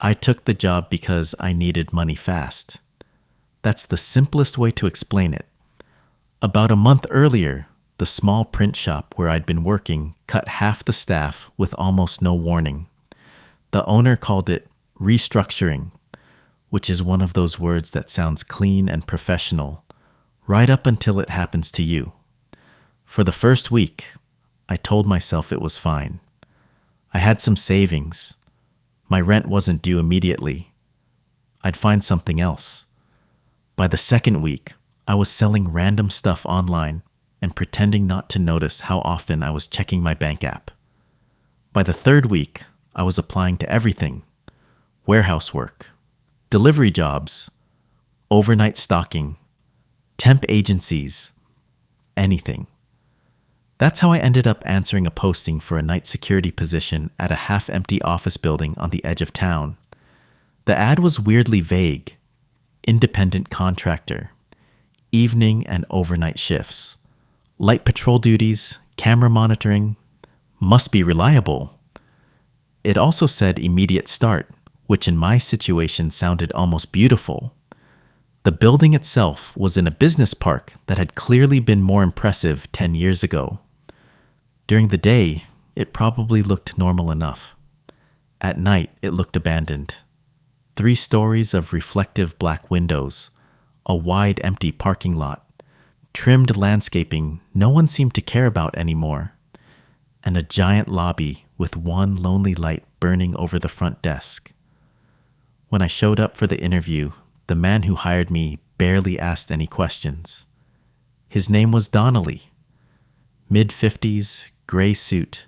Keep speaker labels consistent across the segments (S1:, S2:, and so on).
S1: I took the job because I needed money fast. That's the simplest way to explain it. About a month earlier, the small print shop where I'd been working cut half the staff with almost no warning. The owner called it restructuring, which is one of those words that sounds clean and professional, right up until it happens to you. For the first week, I told myself it was fine. I had some savings. My rent wasn't due immediately. I'd find something else. By the second week, I was selling random stuff online and pretending not to notice how often I was checking my bank app. By the third week, I was applying to everything: warehouse work, delivery jobs, overnight stocking, temp agencies, anything. That's how I ended up answering a posting for a night security position at a half-empty office building on the edge of town. The ad was weirdly vague: independent contractor, evening and overnight shifts, light patrol duties, camera monitoring, must be reliable. It also said immediate start, which in my situation sounded almost beautiful. The building itself was in a business park that had clearly been more impressive 10 years ago. During the day, it probably looked normal enough. At night, it looked abandoned. 3 stories of reflective black windows, a wide empty parking lot, trimmed landscaping no one seemed to care about anymore, and a giant lobby with one lonely light burning over the front desk. When I showed up for the interview, the man who hired me barely asked any questions. His name was Donnelly. Mid-50s, gray suit,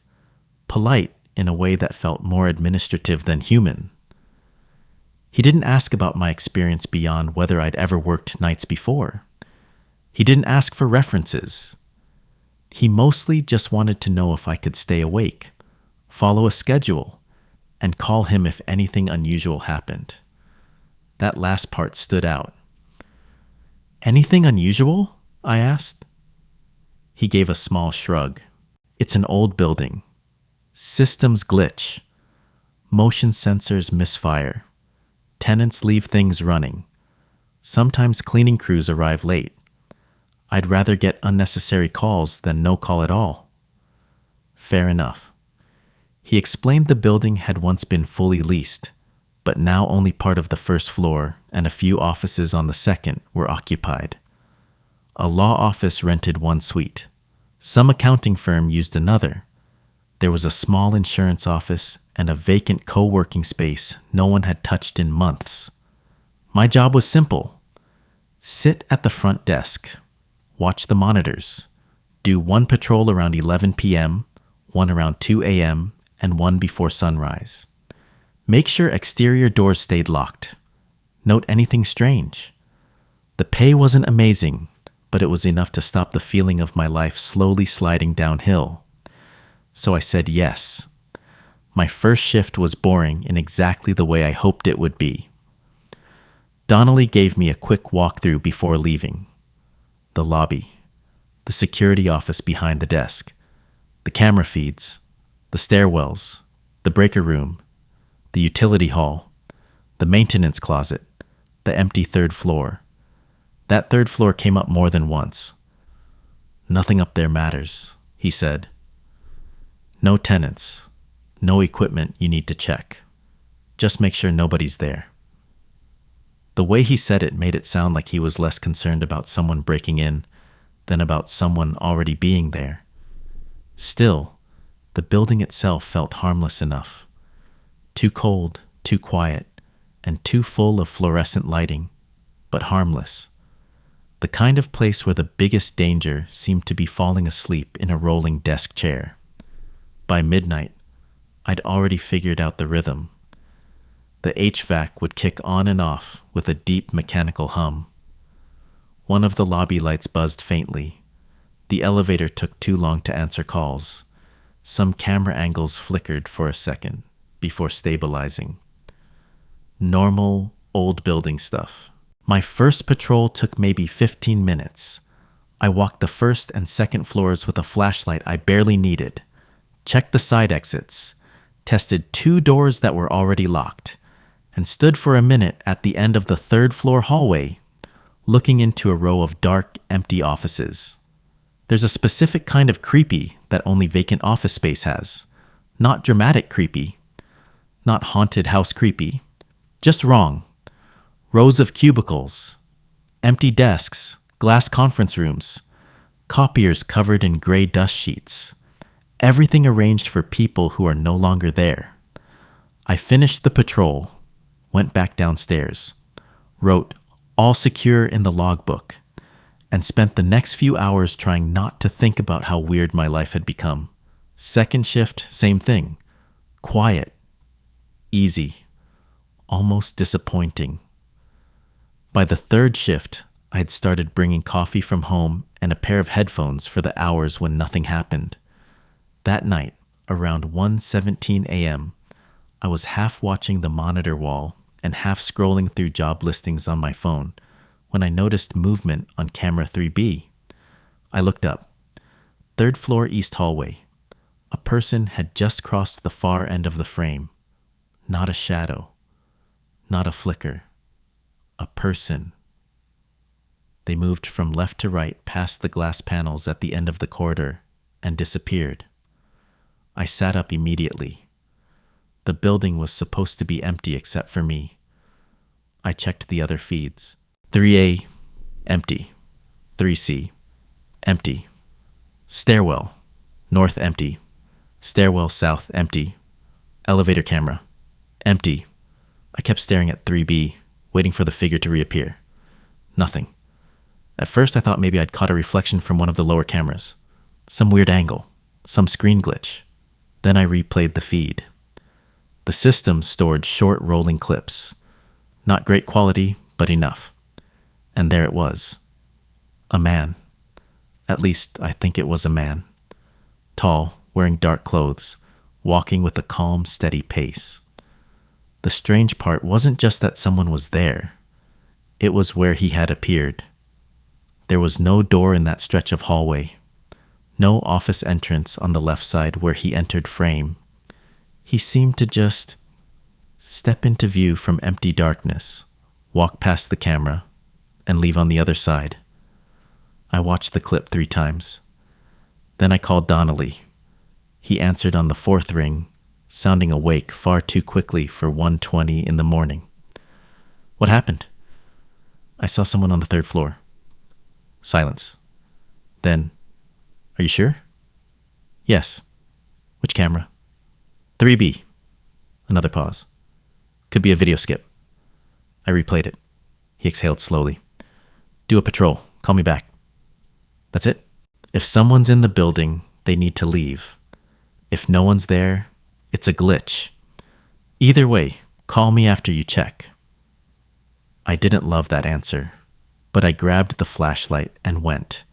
S1: polite in a way that felt more administrative than human. He didn't ask about my experience beyond whether I'd ever worked nights before. He didn't ask for references. He mostly just wanted to know if I could stay awake, follow a schedule, and call him if anything unusual happened. That last part stood out. "Anything unusual?" I asked. He gave a small shrug. "It's an old building. Systems glitch. Motion sensors misfire. Tenants leave things running. Sometimes cleaning crews arrive late. I'd rather get unnecessary calls than no call at all." Fair enough. He explained the building had once been fully leased, but now only part of the first floor and a few offices on the second were occupied. A law office rented one suite. Some accounting firm used another. There was a small insurance office and a vacant co-working space no one had touched in months. My job was simple: sit at the front desk, watch the monitors, do one patrol around 11 p.m., one around 2 a.m., and one before sunrise. Make sure exterior doors stayed locked. Note anything strange. The pay wasn't amazing, but it was enough to stop the feeling of my life slowly sliding downhill. So I said yes. My first shift was boring in exactly the way I hoped it would be. Donnelly gave me a quick walkthrough before leaving. The lobby, the security office behind the desk, the camera feeds, the stairwells, the breaker room, the utility hall, the maintenance closet, the empty third floor. That third floor came up more than once. "Nothing up there matters," he said. "No tenants, no equipment you need to check. Just make sure nobody's there." The way he said it made it sound like he was less concerned about someone breaking in than about someone already being there. Still, the building itself felt harmless enough. Too cold, too quiet, and too full of fluorescent lighting, but harmless. The kind of place where the biggest danger seemed to be falling asleep in a rolling desk chair. By midnight, I'd already figured out the rhythm. The HVAC would kick on and off with a deep mechanical hum. One of the lobby lights buzzed faintly. The elevator took too long to answer calls. Some camera angles flickered for a second before stabilizing. Normal, old building stuff. My first patrol took maybe 15 minutes. I walked the first and second floors with a flashlight I barely needed, checked the side exits, tested 2 doors that were already locked, and stood for a minute at the end of the third floor hallway, looking into a row of dark, empty offices. There's a specific kind of creepy that only vacant office space has. Not dramatic creepy, not haunted house creepy, just wrong. Rows of cubicles, empty desks, glass conference rooms, copiers covered in gray dust sheets. Everything arranged for people who are no longer there. I finished the patrol, went back downstairs, wrote "all secure" in the logbook, and spent the next few hours trying not to think about how weird my life had become. Second shift, same thing. Quiet, easy, almost disappointing. By the third shift, I had started bringing coffee from home and a pair of headphones for the hours when nothing happened. That night, around 1:17 a.m., I was half watching the monitor wall and half scrolling through job listings on my phone when I noticed movement on camera 3B. I looked up. Third floor east hallway. A person had just crossed the far end of the frame. Not a shadow. Not a flicker. A person. They moved from left to right past the glass panels at the end of the corridor and disappeared. I sat up immediately. The building was supposed to be empty except for me. I checked the other feeds. 3A, empty. 3C, empty. Stairwell, north empty. Stairwell south empty. Elevator camera, empty. I kept staring at 3B, waiting for the figure to reappear. Nothing. At first I thought maybe I'd caught a reflection from one of the lower cameras. Some weird angle. Some screen glitch. Then I replayed the feed. The system stored short rolling clips. Not great quality, but enough. And there it was. A man. At least I think it was a man. Tall, wearing dark clothes, walking with a calm, steady pace. The strange part wasn't just that someone was there. It was where he had appeared. There was no door in that stretch of hallway. No office entrance on the left side where he entered frame. He seemed to just step into view from empty darkness, walk past the camera, and leave on the other side. I watched the clip 3 times. Then I called Donnelly. He answered on the 4th ring, sounding awake far too quickly for 1:20 in the morning. What happened? I saw someone on the 3rd floor. Silence. Then, are you sure? Yes. Which camera? 3B. Another pause. Could be a video skip. I replayed it. He exhaled slowly. Do a patrol. Call me back. That's it. If someone's in the building, they need to leave. If no one's there, it's a glitch. Either way, call me after you check. I didn't love that answer, but I grabbed the flashlight and went.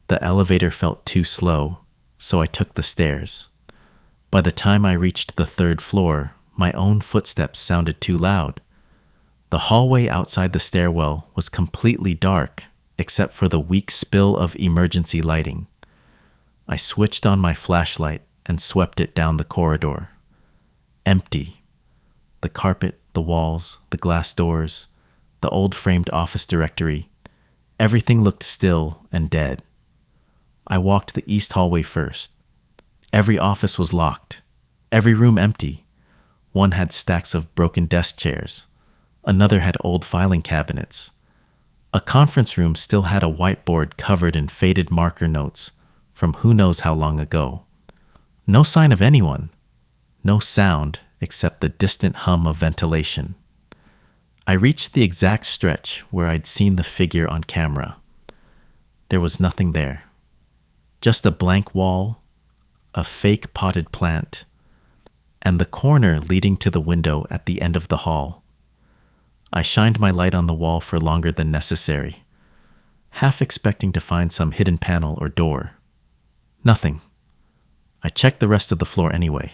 S1: The elevator felt too slow, so I took the stairs. By the time I reached the 3rd floor, my own footsteps sounded too loud. The hallway outside the stairwell was completely dark, except for the weak spill of emergency lighting. I switched on my flashlight and swept it down the corridor. Empty. The carpet, the walls, the glass doors, the old framed office directory. Everything looked still and dead. I walked the east hallway first. Every office was locked. Every room empty. One had stacks of broken desk chairs. Another had old filing cabinets. A conference room still had a whiteboard covered in faded marker notes from who knows how long ago. No sign of anyone. No sound except the distant hum of ventilation. I reached the exact stretch where I'd seen the figure on camera. There was nothing there. Just a blank wall, a fake potted plant, and the corner leading to the window at the end of the hall. I shined my light on the wall for longer than necessary, half expecting to find some hidden panel or door. Nothing. I checked the rest of the floor anyway.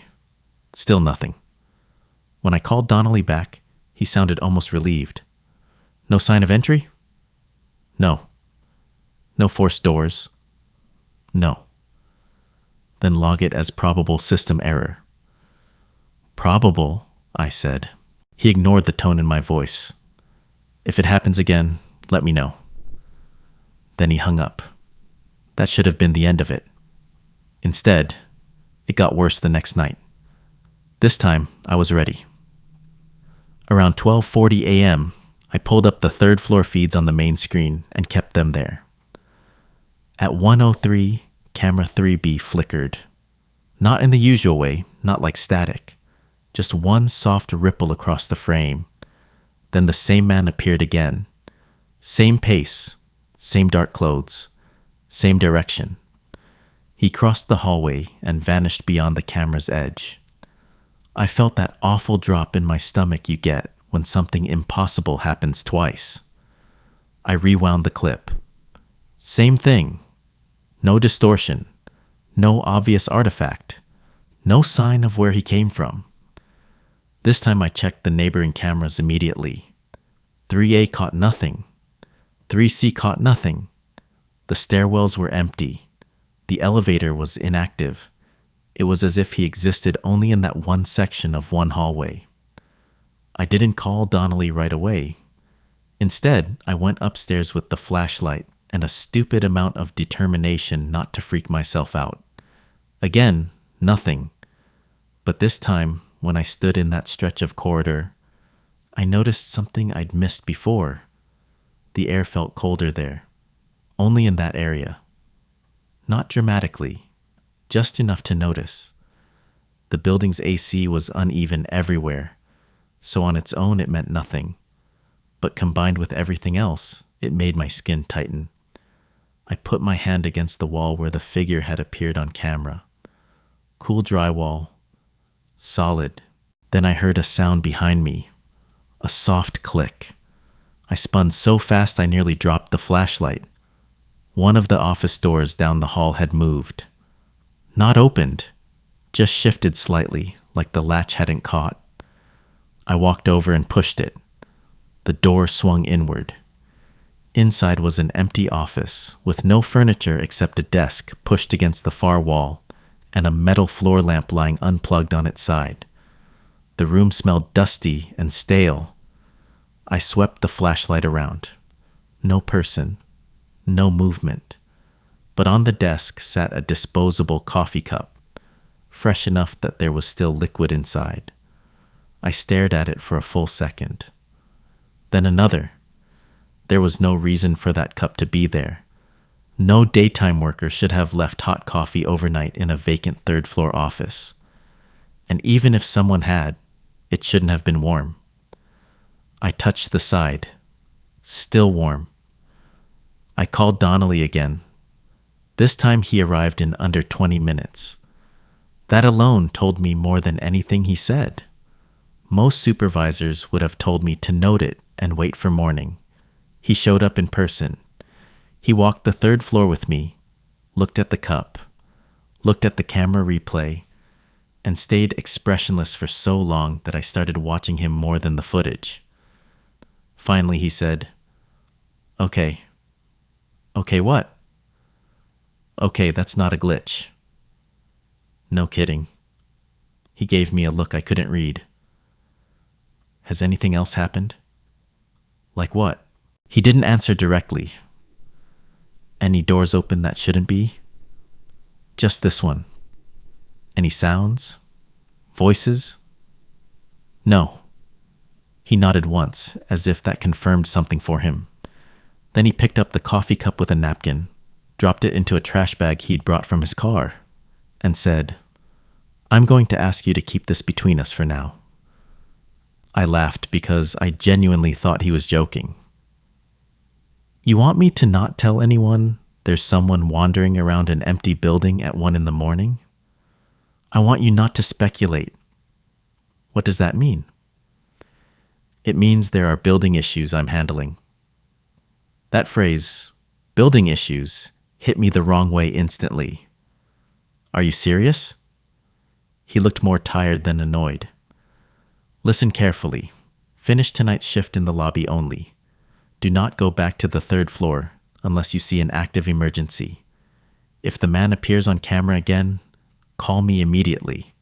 S1: Still nothing. When I called Donnelly back, he sounded almost relieved. No sign of entry? No. No forced doors? No. Then log it as probable system error. Probable, I said. He ignored the tone in my voice. If it happens again, let me know. Then he hung up. That should have been the end of it. Instead, it got worse the next night. This time, I was ready. Around 12:40 a.m., I pulled up the third floor feeds on the main screen and kept them there. At 1:03, camera 3B flickered. Not in the usual way, not like static. Just one soft ripple across the frame. Then the same man appeared again. Same pace, same dark clothes, same direction. He crossed the hallway and vanished beyond the camera's edge. I felt that awful drop in my stomach you get when something impossible happens twice. I rewound the clip. Same thing. No distortion. No obvious artifact. No sign of where he came from. This time I checked the neighboring cameras immediately. 3A caught nothing. 3C caught nothing. The stairwells were empty. The elevator was inactive. It was as if he existed only in that one section of one hallway. I didn't call Donnelly right away. Instead, I went upstairs with the flashlight and a stupid amount of determination not to freak myself out. Again, nothing. But this time, when I stood in that stretch of corridor, I noticed something I'd missed before. The air felt colder there, only in that area. Not dramatically, just enough to notice. The building's AC was uneven everywhere, so on its own it meant nothing. But combined with everything else, it made my skin tighten. I put my hand against the wall where the figure had appeared on camera. Cool drywall. Solid. Then I heard a sound behind me. A soft click. I spun so fast I nearly dropped the flashlight. One of the office doors down the hall had moved. Not opened, just shifted slightly, like the latch hadn't caught. I walked over and pushed it. The door swung inward. Inside was an empty office, with no furniture except a desk pushed against the far wall, and a metal floor lamp lying unplugged on its side. The room smelled dusty and stale. I swept the flashlight around. No person. No movement. But on the desk sat a disposable coffee cup, fresh enough that there was still liquid inside. I stared at it for a full second. Then another. There was no reason for that cup to be there. No daytime worker should have left hot coffee overnight in a vacant third-floor office. And even if someone had, it shouldn't have been warm. I touched the side. Still warm. I called Donnelly again. This time he arrived in under 20 minutes. That alone told me more than anything he said. Most supervisors would have told me to note it and wait for morning. He showed up in person. He walked the third floor with me, looked at the cup, looked at the camera replay, and stayed expressionless for so long that I started watching him more than the footage. Finally, he said, "Okay." "Okay, what?" "Okay, that's not a glitch." No kidding. He gave me a look I couldn't read. "Has anything else happened?" "Like what?" He didn't answer directly. "Any doors open that shouldn't be?" "Just this one." "Any sounds? Voices?" "No." He nodded once, as if that confirmed something for him. Then he picked up the coffee cup with a napkin, dropped it into a trash bag he'd brought from his car, and said, "I'm going to ask you to keep this between us for now." I laughed because I genuinely thought he was joking. "You want me to not tell anyone there's someone wandering around an empty building at 1 a.m? I want you not to speculate." "What does that mean?" "It means there are building issues I'm handling." That phrase, building issues, hit me the wrong way instantly. "Are you serious?" He looked more tired than annoyed. "Listen carefully. Finish tonight's shift in the lobby only. Do not go back to the third floor unless you see an active emergency. If the man appears on camera again, call me immediately."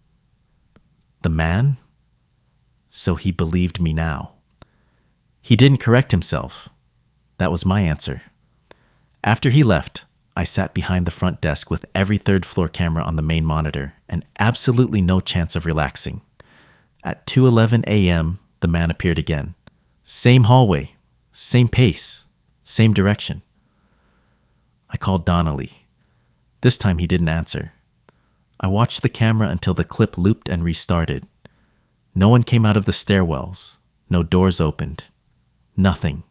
S1: "The man?" So he believed me now. He didn't correct himself. That was my answer. After he left, I sat behind the front desk with every third floor camera on the main monitor and absolutely no chance of relaxing. At 2:11 a.m., the man appeared again. Same hallway, same pace, same direction. I called Donnelly. This time he didn't answer. I watched the camera until the clip looped and restarted. No one came out of the stairwells. No doors opened. Nothing.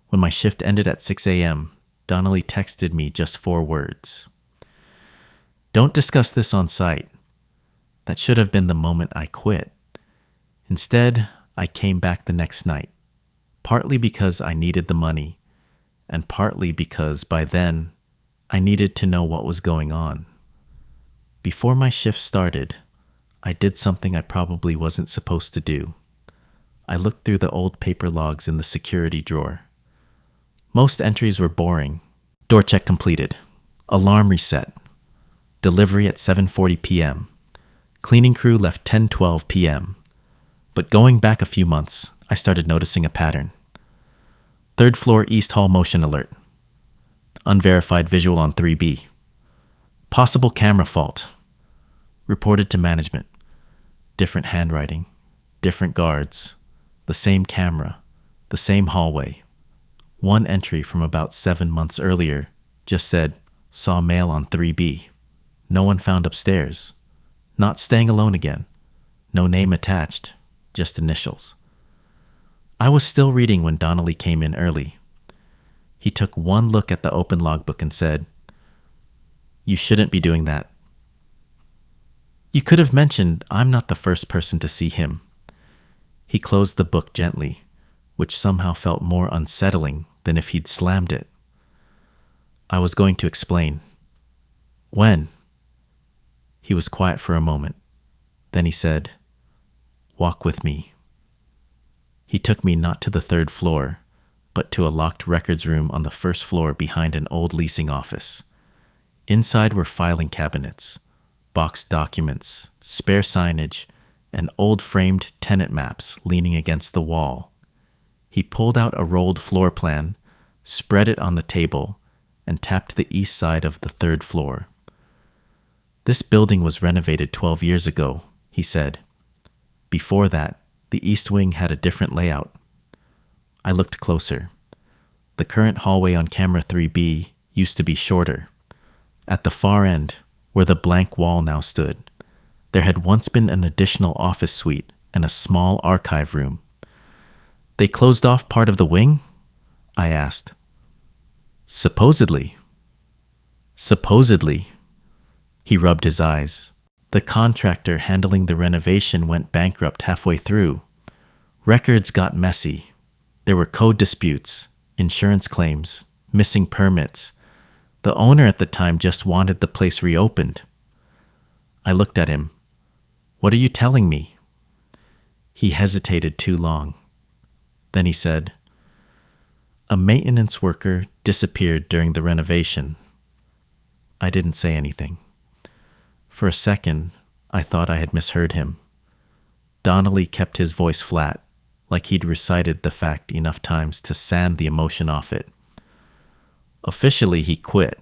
S1: When my shift ended at 6 a.m., Donnelly texted me just 4 words. Don't discuss this on site. That should have been the moment I quit. Instead, I came back the next night, partly because I needed the money, and partly because by then, I needed to know what was going on. Before my shift started, I did something I probably wasn't supposed to do. I looked through the old paper logs in the security drawer. Most entries were boring. Door check completed. Alarm reset. Delivery at 7:40 p.m. Cleaning crew left 10:12 p.m. But going back a few months, I started noticing a pattern. 3rd floor East Hall motion alert. Unverified visual on 3B. Possible camera fault. Reported to management. Different handwriting. Different guards. The same camera. The same hallway. One entry from about 7 months earlier just said, saw mail on 3B. No one found upstairs. Not staying alone again. No name attached. Just initials. I was still reading when Donnelly came in early. He took one look at the open logbook and said, "You shouldn't be doing that." You could have mentioned I'm not the first person to see him. He closed the book gently, which somehow felt more unsettling than if he'd slammed it. I was going to explain. When? He was quiet for a moment. Then he said, "Walk with me." He took me not to the 3rd floor, but to a locked records room on the 1st floor behind an old leasing office. Inside were filing cabinets, boxed documents, spare signage, and old framed tenant maps leaning against the wall. He pulled out a rolled floor plan, spread it on the table, and tapped the east side of the 3rd floor. "This building was renovated 12 years ago," he said. "Before that, the east wing had a different layout." I looked closer. The current hallway on camera 3B used to be shorter. At the far end, where the blank wall now stood, there had once been an additional office suite and a small archive room. "They closed off part of the wing?" I asked. Supposedly. Supposedly. He rubbed his eyes. The contractor handling the renovation went bankrupt halfway through. Records got messy. There were code disputes, insurance claims, missing permits. The owner at the time just wanted the place reopened. I looked at him. "What are you telling me?" He hesitated too long. Then he said, "A maintenance worker disappeared during the renovation." I didn't say anything. For a second, I thought I had misheard him. Donnelly kept his voice flat, like he'd recited the fact enough times to sand the emotion off it. Officially, he quit,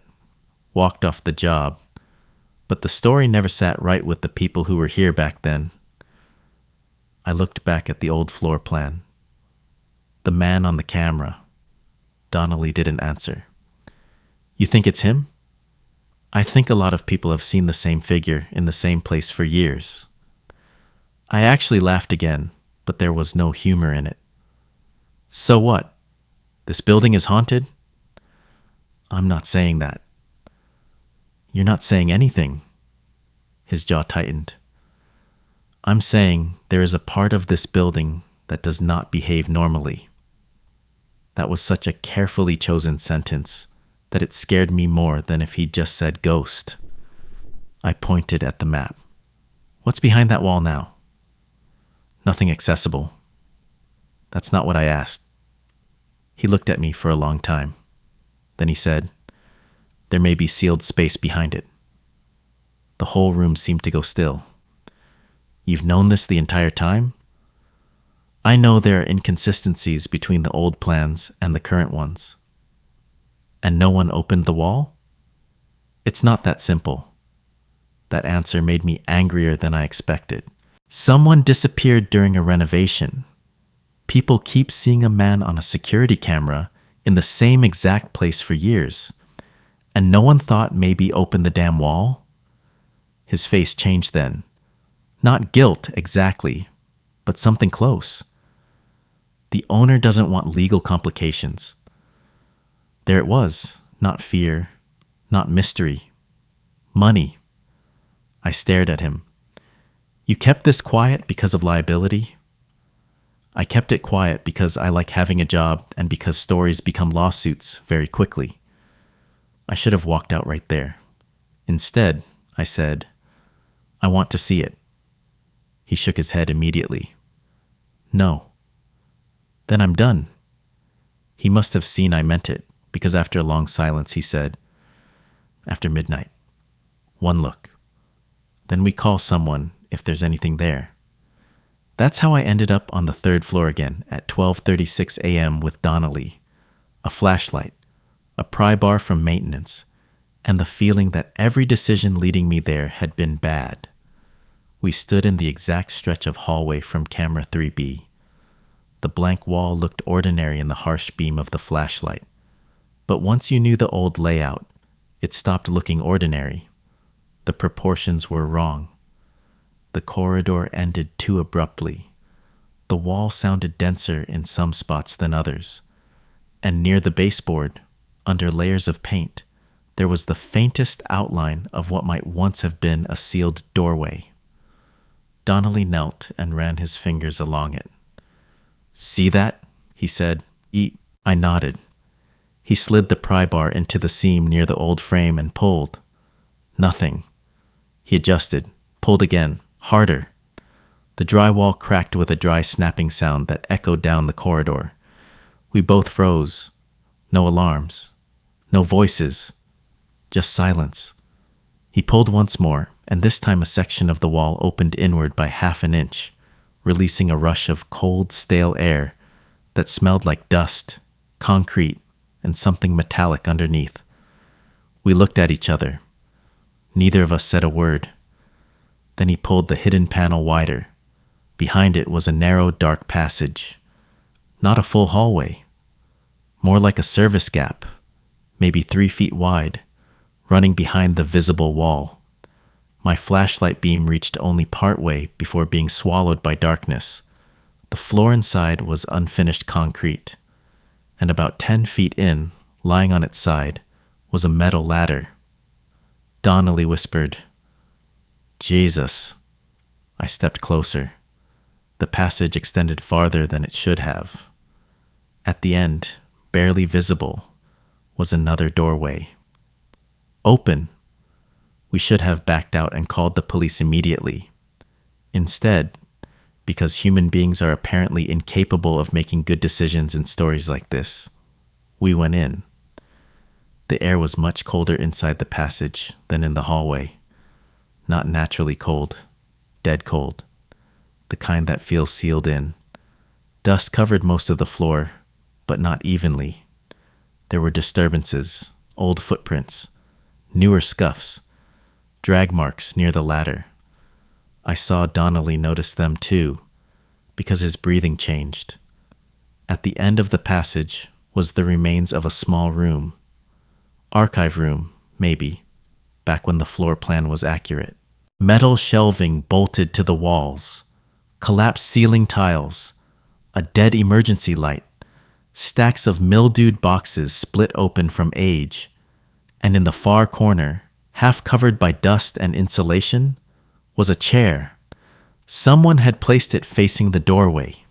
S1: walked off the job, but the story never sat right with the people who were here back then. I looked back at the old floor plan. The man on the camera. Donnelly didn't answer. "You think it's him?" "I think a lot of people have seen the same figure in the same place for years." I actually laughed again, but there was no humor in it. "So what? This building is haunted?" "I'm not saying that." "You're not saying anything." His jaw tightened. "I'm saying there is a part of this building that does not behave normally." That was such a carefully chosen sentence that it scared me more than if he'd just said ghost. I pointed at the map. "What's behind that wall now?" "Nothing accessible." "That's not what I asked." He looked at me for a long time. Then he said, "There may be sealed space behind it." The whole room seemed to go still. "You've known this the entire time?" I know there are inconsistencies between the old plans and the current ones. And no one opened the wall? It's not that simple. That answer made me angrier than I expected. Someone disappeared during a renovation. People keep seeing a man on a security camera in the same exact place for years. And no one thought maybe open the damn wall? His face changed then. Not guilt exactly, but something close. The owner doesn't want legal complications. There it was, not fear, not mystery. Money. I stared at him. You kept this quiet because of liability? I kept it quiet because I like having a job and because stories become lawsuits very quickly. I should have walked out right there. Instead, I said, I want to see it. He shook his head immediately. No. Then I'm done. He must have seen I meant it, because after a long silence he said, after midnight, one look. Then we call someone if there's anything there. That's how I ended up on the third floor again at 12:36 a.m. with Donnelly, a flashlight, a pry bar from maintenance, and the feeling that every decision leading me there had been bad. We stood in the exact stretch of hallway from camera 3B. The blank wall looked ordinary in the harsh beam of the flashlight. But once you knew the old layout, it stopped looking ordinary. The proportions were wrong. The corridor ended too abruptly. The wall sounded denser in some spots than others. And near the baseboard, under layers of paint, there was the faintest outline of what might once have been a sealed doorway. Donnelly knelt and ran his fingers along it. See that? He said. I nodded. He slid the pry bar into the seam near the old frame and pulled. Nothing. He adjusted, pulled again, harder. The drywall cracked with a dry snapping sound that echoed down the corridor. We both froze. No alarms. No voices. Just silence. He pulled once more, and this time a section of the wall opened inward by half an inch, releasing a rush of cold, stale air that smelled like dust, concrete, and something metallic underneath. We looked at each other. Neither of us said a word. Then he pulled the hidden panel wider. Behind it was a narrow, dark passage. Not a full hallway. More like a service gap, maybe 3 feet wide, running behind the visible wall. My flashlight beam reached only part way before being swallowed by darkness. The floor inside was unfinished concrete, and about 10 feet in, lying on its side, was a metal ladder. Donnelly whispered, Jesus. I stepped closer. The passage extended farther than it should have. At the end, barely visible, was another doorway. Open. We should have backed out and called the police immediately. Instead, because human beings are apparently incapable of making good decisions in stories like this, we went in. The air was much colder inside the passage than in the hallway. Not naturally cold, dead cold, the kind that feels sealed in. Dust covered most of the floor, but not evenly. There were disturbances, old footprints, newer scuffs, drag marks near the ladder. I saw Donnelly notice them too, because his breathing changed. At the end of the passage was the remains of a small room. Archive room, maybe, back when the floor plan was accurate. Metal shelving bolted to the walls, collapsed ceiling tiles, a dead emergency light, stacks of mildewed boxes split open from age, and in the far corner, half covered by dust and insulation, was a chair. Someone had placed it facing the doorway.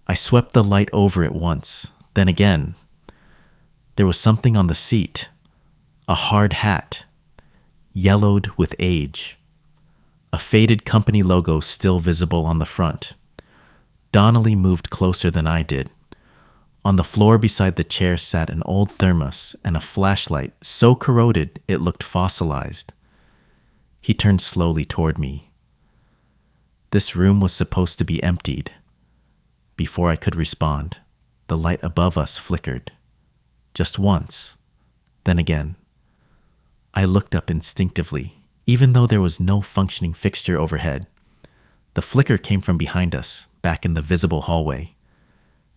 S1: I swept the light over it once, then again. There was something on the seat, a hard hat, yellowed with age. A faded company logo still visible on the front. Donnelly moved closer than I did. On the floor beside the chair sat an old thermos and a flashlight so corroded it looked fossilized. He turned slowly toward me. This room was supposed to be emptied. Before I could respond, the light above us flickered. Just once, then again. I looked up instinctively, even though there was no functioning fixture overhead. The flicker came from behind us, back in the visible hallway.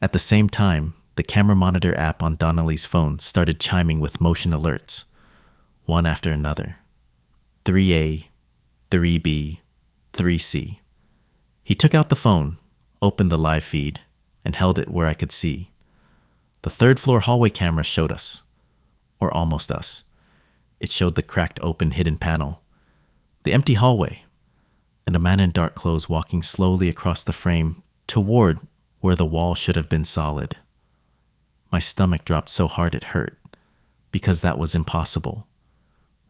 S1: At the same time, the camera monitor app on Donnelly's phone started chiming with motion alerts, one after another. 3A, 3B, 3C. He took out the phone, opened the live feed, and held it where I could see. The third-floor hallway camera showed us, or almost us. It showed the cracked open hidden panel, the empty hallway, and a man in dark clothes walking slowly across the frame toward where the wall should have been solid. My stomach dropped so hard it hurt, because that was impossible.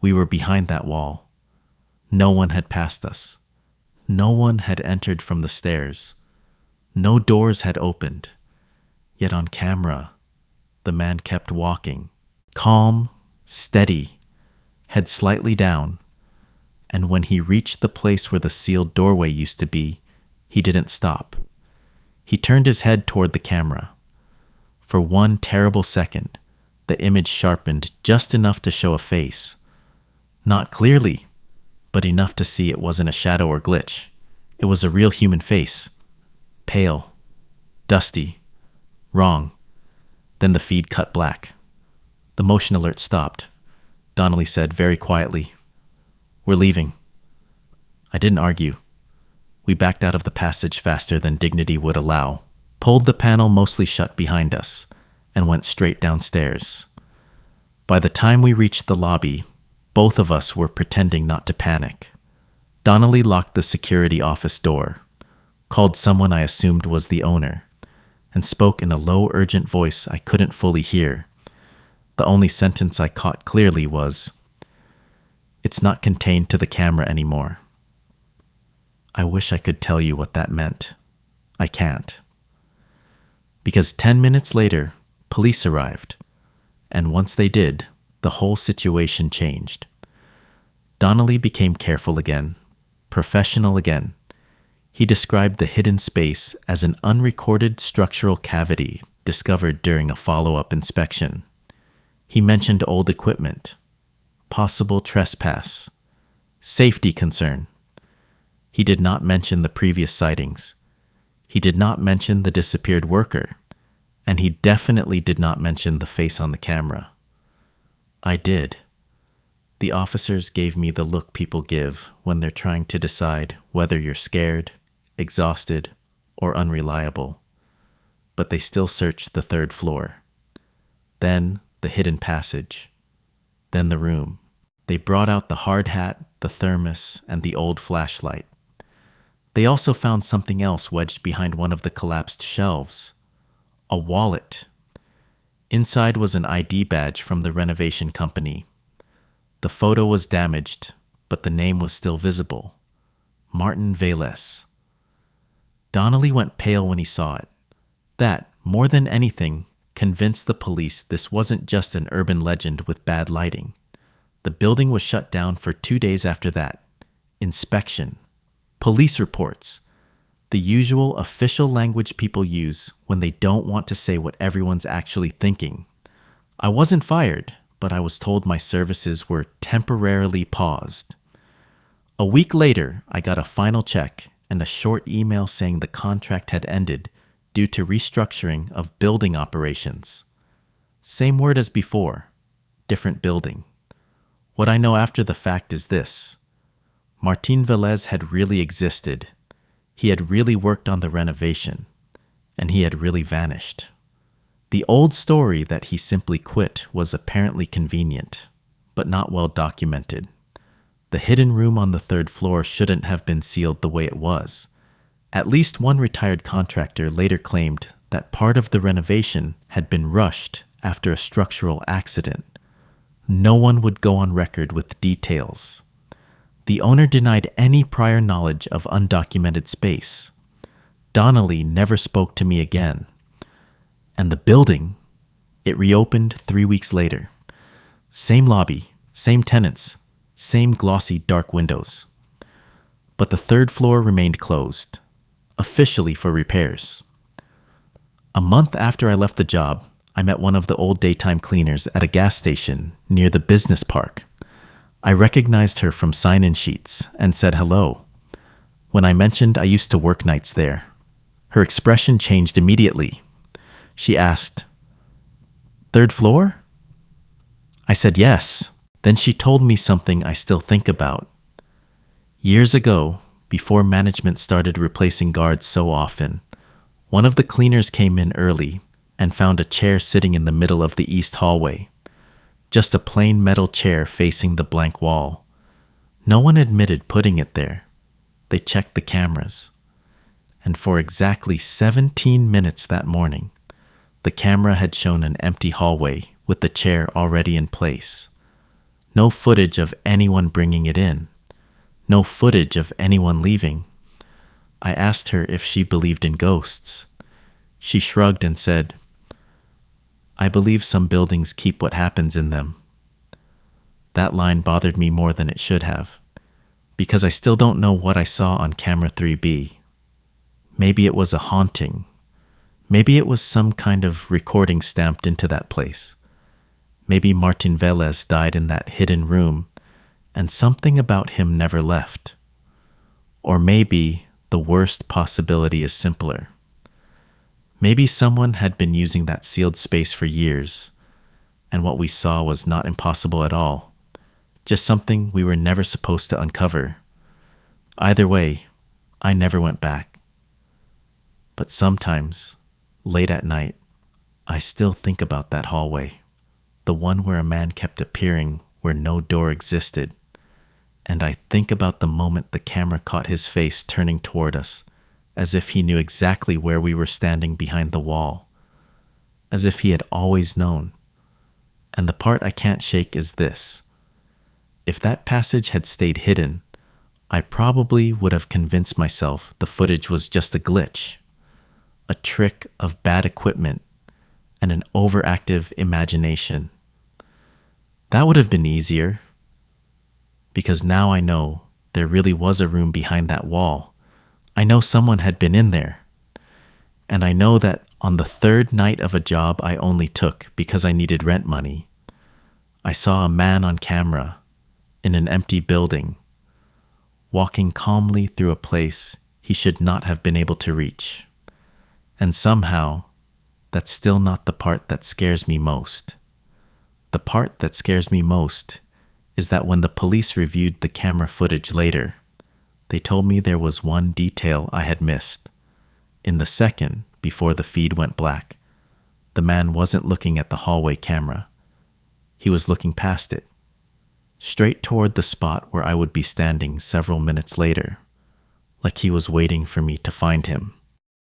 S1: We were behind that wall. No one had passed us. No one had entered from the stairs. No doors had opened. Yet on camera, the man kept walking, calm, steady, head slightly down, and when he reached the place where the sealed doorway used to be, he didn't stop. He turned his head toward the camera. For one terrible second, the image sharpened just enough to show a face. Not clearly, but enough to see it wasn't a shadow or glitch. It was a real human face. Pale, dusty, wrong. Then the feed cut black. The motion alert stopped. Donnelly said very quietly, "We're leaving." I didn't argue. We backed out of the passage faster than dignity would allow, pulled the panel mostly shut behind us, and went straight downstairs. By the time we reached the lobby, both of us were pretending not to panic. Donnelly locked the security office door, called someone I assumed was the owner, and spoke in a low, urgent voice I couldn't fully hear. The only sentence I caught clearly was, "It's not contained to the camera anymore." I wish I could tell you what that meant. I can't. Because 10 minutes later, police arrived, and once they did, the whole situation changed. Donnelly became careful again, professional again. He described the hidden space as an unrecorded structural cavity discovered during a follow-up inspection. He mentioned old equipment, possible trespass, safety concern. He did not mention the previous sightings. He did not mention the disappeared worker, and he definitely did not mention the face on the camera. I did. The officers gave me the look people give when they're trying to decide whether you're scared, exhausted, or unreliable. But they still searched the third floor. Then the hidden passage. Then the room. They brought out the hard hat, the thermos, and the old flashlight. They also found something else wedged behind one of the collapsed shelves. A wallet. Inside was an ID badge from the renovation company. The photo was damaged, but the name was still visible. Martin Velez. Donnelly went pale when he saw it. That, more than anything, convinced the police this wasn't just an urban legend with bad lighting. The building was shut down for 2 days after that. Inspection. Police reports. The usual official language people use when they don't want to say what everyone's actually thinking. I wasn't fired, but I was told my services were temporarily paused. A week later, I got a final check and a short email saying the contract had ended due to restructuring of building operations. Same word as before, different building. What I know after the fact is this. Martin Velez had really existed. He had really worked on the renovation, and he had really vanished. The old story that he simply quit was apparently convenient, but not well documented. The hidden room on the third floor shouldn't have been sealed the way it was. At least one retired contractor later claimed that part of the renovation had been rushed after a structural accident. No one would go on record with details. The owner denied any prior knowledge of undocumented space. Donnelly never spoke to me again. And the building, it reopened 3 weeks later. Same lobby, same tenants, same glossy dark windows. But the third floor remained closed, officially for repairs. A month after I left the job, I met one of the old daytime cleaners at a gas station near the business park. I recognized her from sign-in sheets and said hello. When I mentioned I used to work nights there, her expression changed immediately. She asked, "Third floor?" I said yes. Then she told me something I still think about. Years ago, before management started replacing guards so often, one of the cleaners came in early and found a chair sitting in the middle of the east hallway. Just a plain metal chair facing the blank wall. No one admitted putting it there. They checked the cameras. And for exactly 17 minutes that morning, the camera had shown an empty hallway with the chair already in place. No footage of anyone bringing it in. No footage of anyone leaving. I asked her if she believed in ghosts. She shrugged and said, "I believe some buildings keep what happens in them." That line bothered me more than it should have, because I still don't know what I saw on camera 3B. Maybe it was a haunting. Maybe it was some kind of recording stamped into that place. Maybe Martin Velez died in that hidden room, and something about him never left. Or maybe the worst possibility is simpler. Maybe someone had been using that sealed space for years, and what we saw was not impossible at all, just something we were never supposed to uncover. Either way, I never went back. But sometimes, late at night, I still think about that hallway, the one where a man kept appearing where no door existed, and I think about the moment the camera caught his face turning toward us, as if he knew exactly where we were standing behind the wall, as if he had always known. And the part I can't shake is this. If that passage had stayed hidden, I probably would have convinced myself the footage was just a glitch, a trick of bad equipment, and an overactive imagination. That would have been easier, because now I know there really was a room behind that wall. I know someone had been in there. And I know that on the third night of a job I only took because I needed rent money, I saw a man on camera in an empty building, walking calmly through a place he should not have been able to reach. And somehow, that's still not the part that scares me most. The part that scares me most is that when the police reviewed the camera footage later, they told me there was one detail I had missed. In the second before the feed went black, the man wasn't looking at the hallway camera. He was looking past it, straight toward the spot where I would be standing several minutes later, like he was waiting for me to find him.